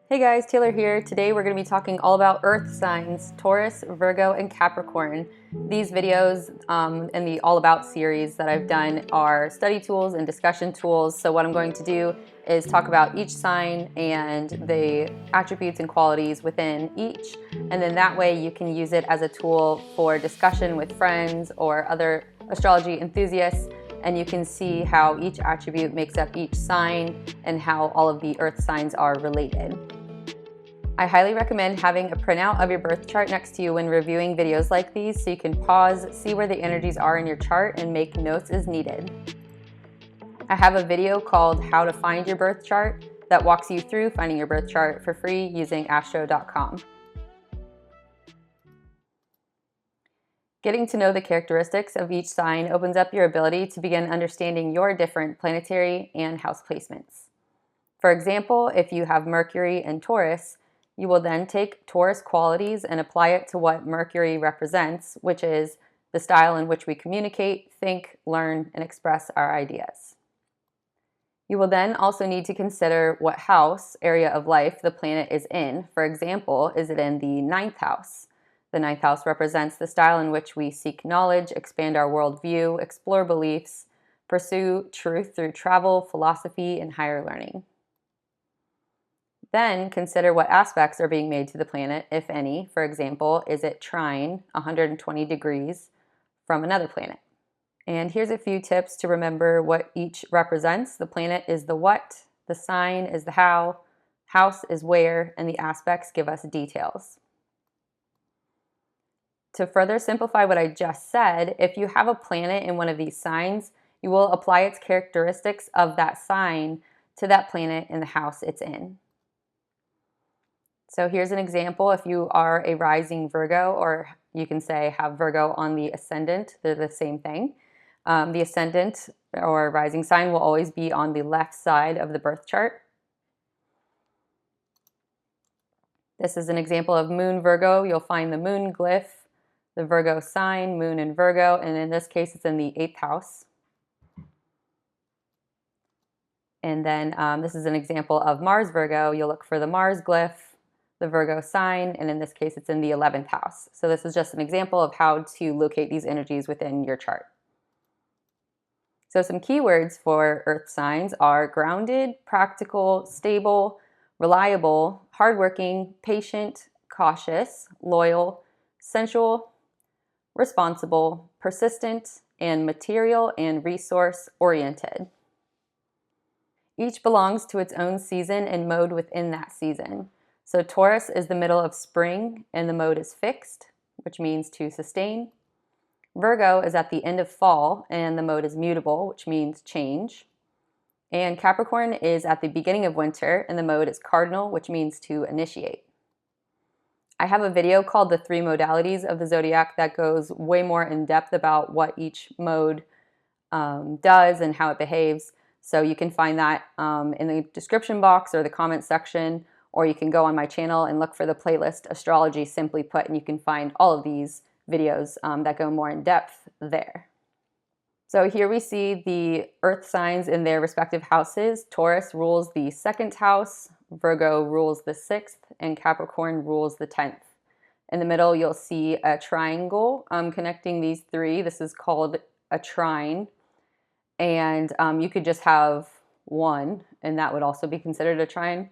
Hey guys, Taylor here. Today we're going to be talking all about earth signs, Taurus, Virgo, and Capricorn. These videos in the All About series that I've done are study tools and discussion tools. So what I'm going to do is talk about each sign and the attributes and qualities within each. And then that way you can use it as a tool for discussion with friends or other astrology enthusiasts. And you can see how each attribute makes up each sign and how all of the earth signs are related. I highly recommend having a printout of your birth chart next to you when reviewing videos like these so you can pause, see where the energies are in your chart, and make notes as needed. I have a video called How to Find Your Birth Chart that walks you through finding your birth chart for free using astro.com. Getting to know the characteristics of each sign opens up your ability to begin understanding your different planetary and house placements. For example, if you have Mercury in Taurus, you will then take Taurus qualities and apply it to what Mercury represents, which is the style in which we communicate, think, learn, and express our ideas. You will then also need to consider what house, area of life, the planet is in. For example, is it in the 9th house? The 9th house represents the style in which we seek knowledge, expand our worldview, explore beliefs, pursue truth through travel, philosophy, and higher learning. Then consider what aspects are being made to the planet, if any. For example, is it trine 120 degrees from another planet? And here's a few tips to remember what each represents. The planet is the what, the sign is the how, house is where, and the aspects give us details. To further simplify what I just said, if you have a planet in one of these signs, you will apply its characteristics of that sign to that planet in the house it's in. So here's an example. If you are a rising Virgo, or you can say have Virgo on the ascendant, they're the same thing. The ascendant or rising sign will always be on the left side of the birth chart. This is an example of Moon Virgo. You'll find the moon glyph, the Virgo sign, moon in Virgo, and in this case it's in the 8th house. And then this is an example of Mars Virgo. You'll look for the Mars glyph, the Virgo sign, and in this case it's in the 11th house. So this is just an example of how to locate these energies within your chart. So some keywords for earth signs are grounded, practical, stable, reliable, hardworking, patient, cautious, loyal, sensual, responsible, persistent, and material and resource oriented. Each belongs to its own season and mode within that season. So Taurus is the middle of spring and the mode is fixed, which means to sustain. Virgo is at the end of fall and the mode is mutable, which means change. And Capricorn is at the beginning of winter and the mode is cardinal, which means to initiate. I have a video called The 3 Modalities of the Zodiac that goes way more in depth about what each mode does and how it behaves. So you can find that in the description box or the comment section, or you can go on my channel and look for the playlist Astrology Simply Put, and you can find all of these videos that go more in depth there. So here we see the earth signs in their respective houses. Taurus rules the 2nd house, Virgo rules the 6th, and Capricorn rules the 10th. In the middle, you'll see a triangle connecting these 3. This is called a trine. And you could just have one, and that would also be considered a trine.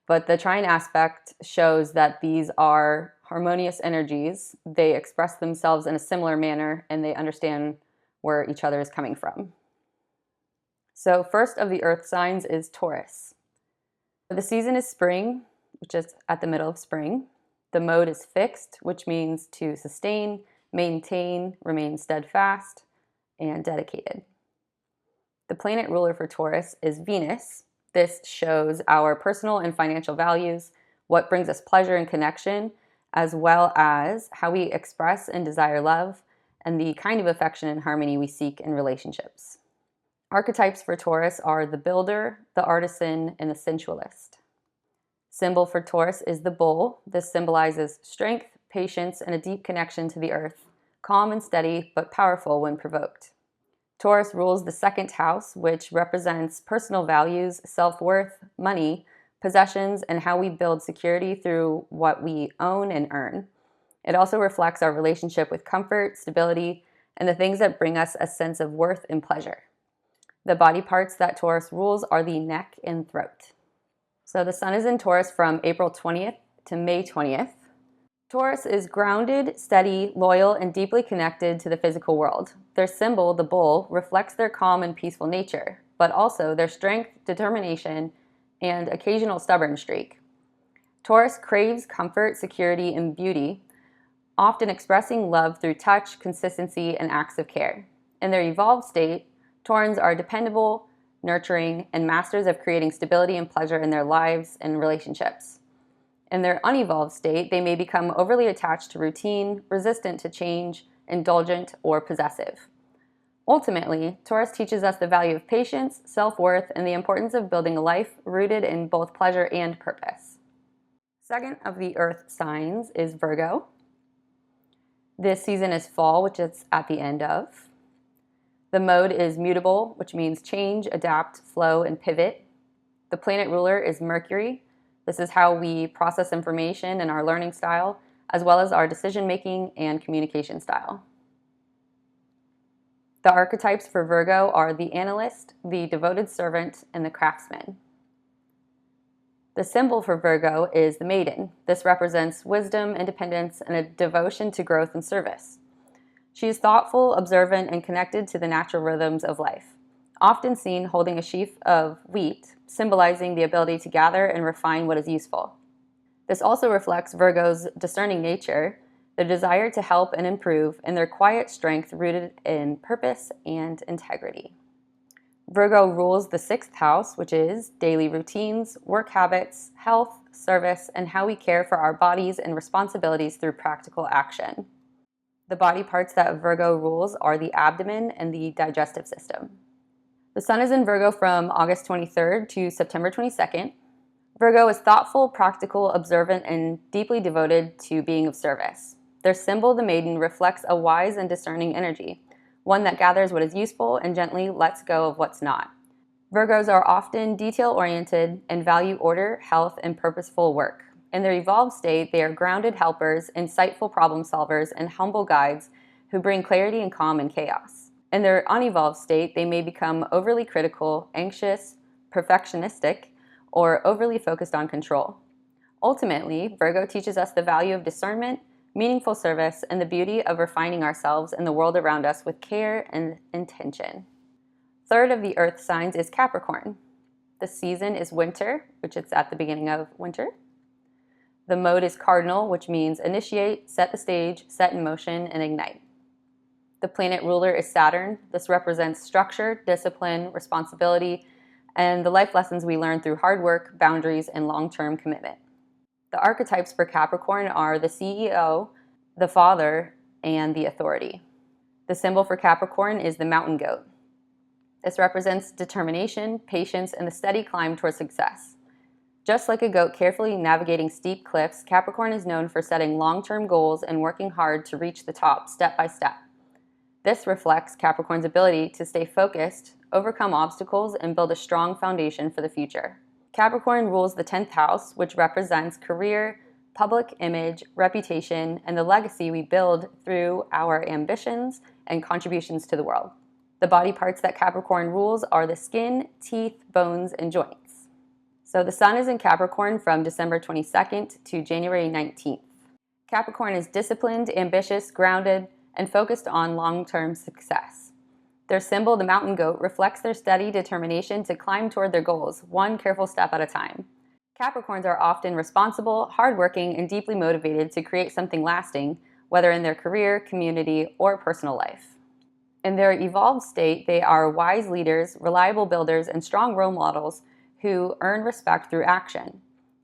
But the trine aspect shows that these are harmonious energies. They express themselves in a similar manner, and they understand where each other is coming from. So first of the earth signs is Taurus. The season is spring, which is at the middle of spring. The mode is fixed, which means to sustain, maintain, remain steadfast, and dedicated. The planet ruler for Taurus is Venus. This shows our personal and financial values, what brings us pleasure and connection, as well as how we express and desire love, and the kind of affection and harmony we seek in relationships. Archetypes for Taurus are the builder, the artisan, and the sensualist. Symbol for Taurus is the bull. This symbolizes strength, patience, and a deep connection to the earth, calm and steady, but powerful when provoked. Taurus rules the 2nd house, which represents personal values, self-worth, money, possessions, and how we build security through what we own and earn. It also reflects our relationship with comfort, stability, and the things that bring us a sense of worth and pleasure. The body parts that Taurus rules are the neck and throat. So the sun is in Taurus from April 20th to May 20th. Taurus is grounded, steady, loyal, and deeply connected to the physical world. Their symbol, the bull, reflects their calm and peaceful nature, but also their strength, determination, and occasional stubborn streak. Taurus craves comfort, security, and beauty, often expressing love through touch, consistency, and acts of care. In their evolved state, Taurans are dependable, nurturing, and masters of creating stability and pleasure in their lives and relationships. In their unevolved state, they may become overly attached to routine, resistant to change, indulgent, or possessive. Ultimately, Taurus teaches us the value of patience, self-worth, and the importance of building a life rooted in both pleasure and purpose. Second of the earth signs is Virgo. This season is fall, which it's at the end of. The mode is mutable, which means change, adapt, flow, and pivot. The planet ruler is Mercury. This is how we process information and our learning style, as well as our decision-making and communication style. The archetypes for Virgo are the analyst, the devoted servant, and the craftsman. The symbol for Virgo is the maiden. This represents wisdom, independence, and a devotion to growth and service. She is thoughtful, observant, and connected to the natural rhythms of life, often seen holding a sheaf of wheat, symbolizing the ability to gather and refine what is useful. This also reflects Virgo's discerning nature, their desire to help and improve, and their quiet strength rooted in purpose and integrity. Virgo rules the 6th house, which is daily routines, work habits, health, service, and how we care for our bodies and responsibilities through practical action. The body parts that Virgo rules are the abdomen and the digestive system. The sun is in Virgo from August 23rd to September 22nd. Virgo is thoughtful, practical, observant, and deeply devoted to being of service. Their symbol, the maiden, reflects a wise and discerning energy, one that gathers what is useful and gently lets go of what's not. Virgos are often detail-oriented and value order, health, and purposeful work. In their evolved state, they are grounded helpers, insightful problem solvers, and humble guides who bring clarity and calm in chaos. In their unevolved state, they may become overly critical, anxious, perfectionistic, or overly focused on control. Ultimately, Virgo teaches us the value of discernment, meaningful service, and the beauty of refining ourselves and the world around us with care and intention. Third of the earth signs is Capricorn. The season is winter, which it's at the beginning of winter. The mode is cardinal, which means initiate, set the stage, set in motion, and ignite. The planet ruler is Saturn. This represents structure, discipline, responsibility, and the life lessons we learn through hard work, boundaries, and long-term commitment. The archetypes for Capricorn are the CEO, the father, and the authority. The symbol for Capricorn is the mountain goat. This represents determination, patience, and the steady climb towards success. Just like a goat carefully navigating steep cliffs, Capricorn is known for setting long-term goals and working hard to reach the top step by step. This reflects Capricorn's ability to stay focused, overcome obstacles, and build a strong foundation for the future. Capricorn rules the 10th house, which represents career, public image, reputation, and the legacy we build through our ambitions and contributions to the world. The body parts that Capricorn rules are the skin, teeth, bones, and joints. So the sun is in Capricorn from December 22nd to January 19th. Capricorn is disciplined, ambitious, grounded, and focused on long-term success. Their symbol, the mountain goat, reflects their steady determination to climb toward their goals, one careful step at a time. Capricorns are often responsible, hardworking, and deeply motivated to create something lasting, whether in their career, community, or personal life. In their evolved state, they are wise leaders, reliable builders, and strong role models who earn respect through action.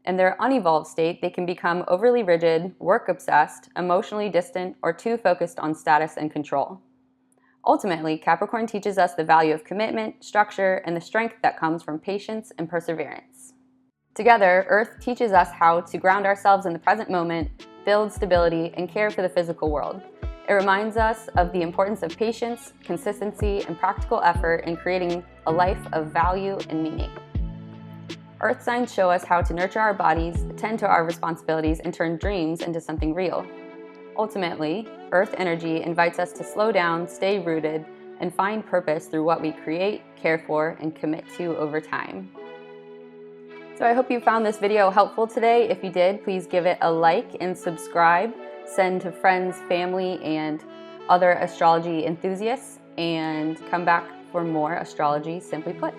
In their unevolved state, they can become overly rigid, work-obsessed, emotionally distant, or too focused on status and control. Ultimately, Capricorn teaches us the value of commitment, structure, and the strength that comes from patience and perseverance. Together, Earth teaches us how to ground ourselves in the present moment, build stability, and care for the physical world. It reminds us of the importance of patience, consistency, and practical effort in creating a life of value and meaning. Earth signs show us how to nurture our bodies, attend to our responsibilities, and turn dreams into something real. Ultimately, Earth energy invites us to slow down, stay rooted, and find purpose through what we create, care for, and commit to over time. So I hope you found this video helpful today. If you did, please give it a like and subscribe. Send to friends, family, and other astrology enthusiasts, and come back for more Astrology Simply Put.